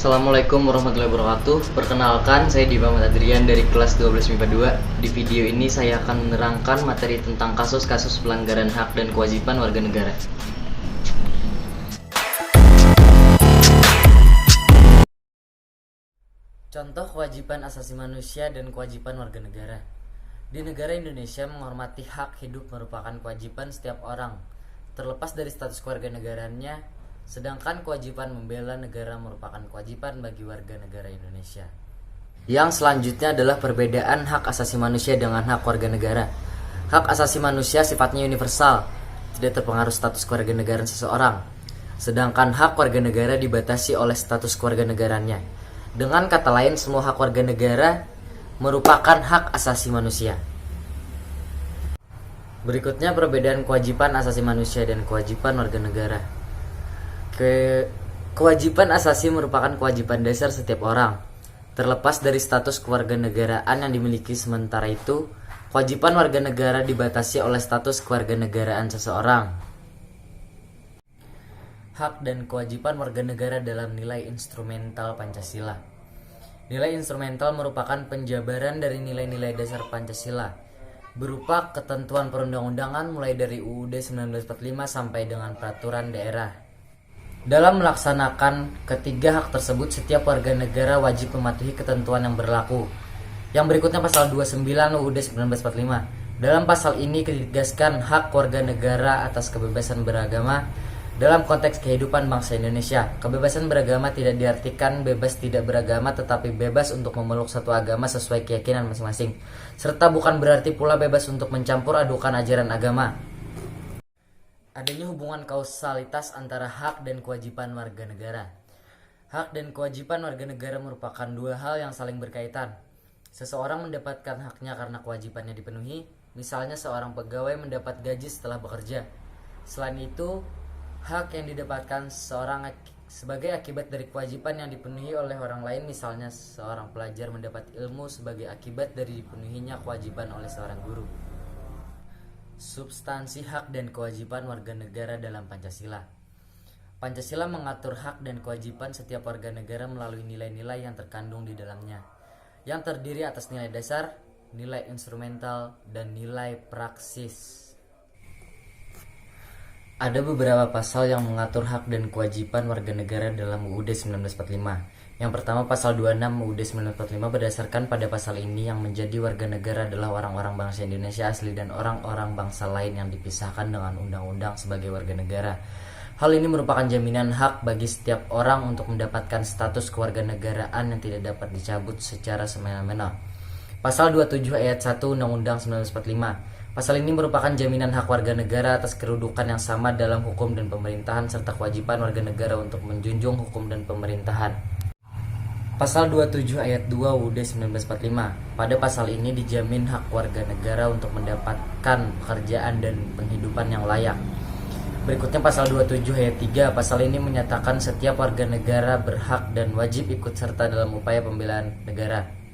Assalamualaikum warahmatullahi wabarakatuh. Perkenalkan, saya Diva Adrian dari kelas 12 MIPA 2. Di video ini saya akan menerangkan materi tentang kasus-kasus pelanggaran hak dan kewajiban warga negara. Contoh kewajiban asasi manusia dan kewajiban warga negara. Di negara Indonesia, menghormati hak hidup merupakan kewajiban setiap orang, terlepas dari status kewarganegaranya. Sedangkan kewajiban membela negara merupakan kewajiban bagi warga negara Indonesia. Yang selanjutnya adalah perbedaan hak asasi manusia dengan hak warga negara. Hak asasi manusia sifatnya universal, tidak terpengaruh status kewarganegaraan seseorang. Sedangkan hak warga negara dibatasi oleh status kewarganegaranya. Dengan kata lain, semua hak warga negara merupakan hak asasi manusia. Berikutnya perbedaan kewajiban asasi manusia dan kewajiban warga negara. Kewajiban asasi merupakan kewajiban dasar setiap orang, terlepas dari status kewarganegaraan yang dimiliki. Sementara itu, kewajiban warga negara dibatasi oleh status kewarganegaraan seseorang. Hak dan kewajiban warga negara dalam nilai instrumental Pancasila. Nilai instrumental merupakan penjabaran dari nilai-nilai dasar Pancasila, berupa ketentuan perundang-undangan mulai dari UUD 1945 sampai dengan peraturan daerah. Dalam melaksanakan ketiga hak tersebut, setiap warga negara wajib mematuhi ketentuan yang berlaku. Yang berikutnya pasal 29 UUD 1945. Dalam pasal ini ditegaskan hak warga negara atas kebebasan beragama dalam konteks kehidupan bangsa Indonesia. Kebebasan beragama tidak diartikan bebas tidak beragama, tetapi bebas untuk memeluk satu agama sesuai keyakinan masing-masing, serta bukan berarti pula bebas untuk mencampur adukan ajaran agama. Adanya hubungan kausalitas antara hak dan kewajiban warga negara. Hak dan kewajiban warga negara merupakan dua hal yang saling berkaitan. Seseorang mendapatkan haknya karena kewajibannya dipenuhi, misalnya seorang pegawai mendapat gaji setelah bekerja. Selain itu, hak yang didapatkan seseorang sebagai akibat dari kewajiban yang dipenuhi oleh orang lain, misalnya seorang pelajar mendapat ilmu sebagai akibat dari dipenuhinya kewajiban oleh seorang guru. Substansi hak dan kewajiban warga negara dalam Pancasila. Pancasila mengatur hak dan kewajiban setiap warga negara melalui nilai-nilai yang terkandung di dalamnya, yang terdiri atas nilai dasar, nilai instrumental, dan nilai praksis. Ada beberapa pasal yang mengatur hak dan kewajiban warga negara dalam UUD 1945. Yang pertama, pasal 26 UUD 1945. Berdasarkan pada pasal ini, yang menjadi warga negara adalah orang-orang bangsa Indonesia asli dan orang-orang bangsa lain yang dipisahkan dengan undang-undang sebagai warga negara. Hal ini merupakan jaminan hak bagi setiap orang untuk mendapatkan status kewarganegaraan yang tidak dapat dicabut secara semena-mena. Pasal 27 ayat 1 Undang-Undang 1945. Pasal ini merupakan jaminan hak warga negara atas kedudukan yang sama dalam hukum dan pemerintahan, serta kewajiban warga negara untuk menjunjung hukum dan pemerintahan. Pasal 27 ayat 2 UUD 1945. Pada pasal ini dijamin hak warga negara untuk mendapatkan pekerjaan dan penghidupan yang layak. Berikutnya pasal 27 ayat 3. Pasal ini menyatakan setiap warga negara berhak dan wajib ikut serta dalam upaya pembelaan negara.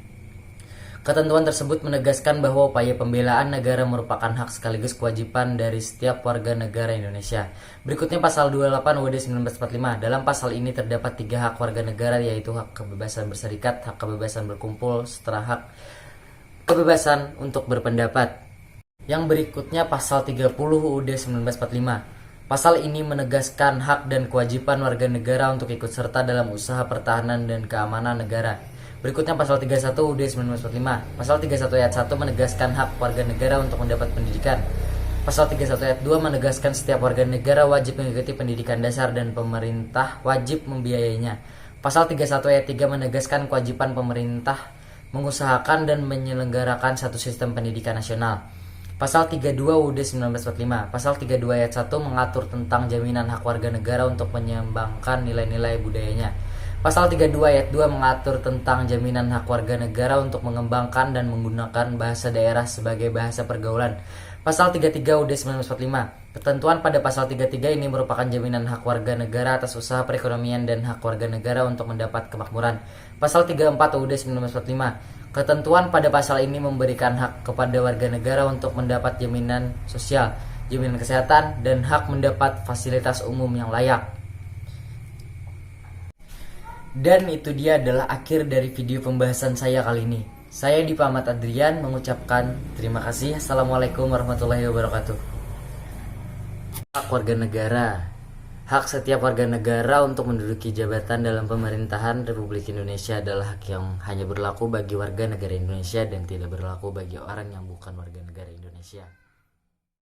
Ketentuan tersebut menegaskan bahwa upaya pembelaan negara merupakan hak sekaligus kewajiban dari setiap warga negara Indonesia. Berikutnya pasal 28 UUD 1945. Dalam pasal ini terdapat tiga hak warga negara, yaitu hak kebebasan berserikat, hak kebebasan berkumpul, serta hak kebebasan untuk berpendapat. Yang berikutnya pasal 30 UUD 1945. Pasal ini menegaskan hak dan kewajiban warga negara untuk ikut serta dalam usaha pertahanan dan keamanan negara. Berikutnya pasal 31 UUD 1945. Pasal 31 ayat 1 menegaskan hak warga negara untuk mendapat pendidikan. Pasal 31 ayat 2 menegaskan setiap warga negara wajib mengikuti pendidikan dasar dan pemerintah wajib membiayainya. Pasal 31 ayat 3 menegaskan kewajiban pemerintah mengusahakan dan menyelenggarakan satu sistem pendidikan nasional. Pasal 32 UUD 1945. Pasal 32 ayat 1 mengatur tentang jaminan hak warga negara untuk menyeimbangkan nilai-nilai budayanya. Pasal 32 ayat 2 mengatur tentang jaminan hak warga negara untuk mengembangkan dan menggunakan bahasa daerah sebagai bahasa pergaulan. Pasal 33 UUD 1945. Ketentuan pada pasal 33 ini merupakan jaminan hak warga negara atas usaha perekonomian dan hak warga negara untuk mendapat kemakmuran. Pasal 34 UUD 1945. Ketentuan pada pasal ini memberikan hak kepada warga negara untuk mendapat jaminan sosial, jaminan kesehatan, dan hak mendapat fasilitas umum yang layak. Dan itu dia adalah akhir dari video pembahasan saya kali ini. Saya Dipa Ahmad Adrian mengucapkan terima kasih. Assalamualaikum warahmatullahi wabarakatuh. Hak warga negara. Hak setiap warga negara untuk menduduki jabatan dalam pemerintahan Republik Indonesia adalah hak yang hanya berlaku bagi warga negara Indonesia dan tidak berlaku bagi orang yang bukan warga negara Indonesia.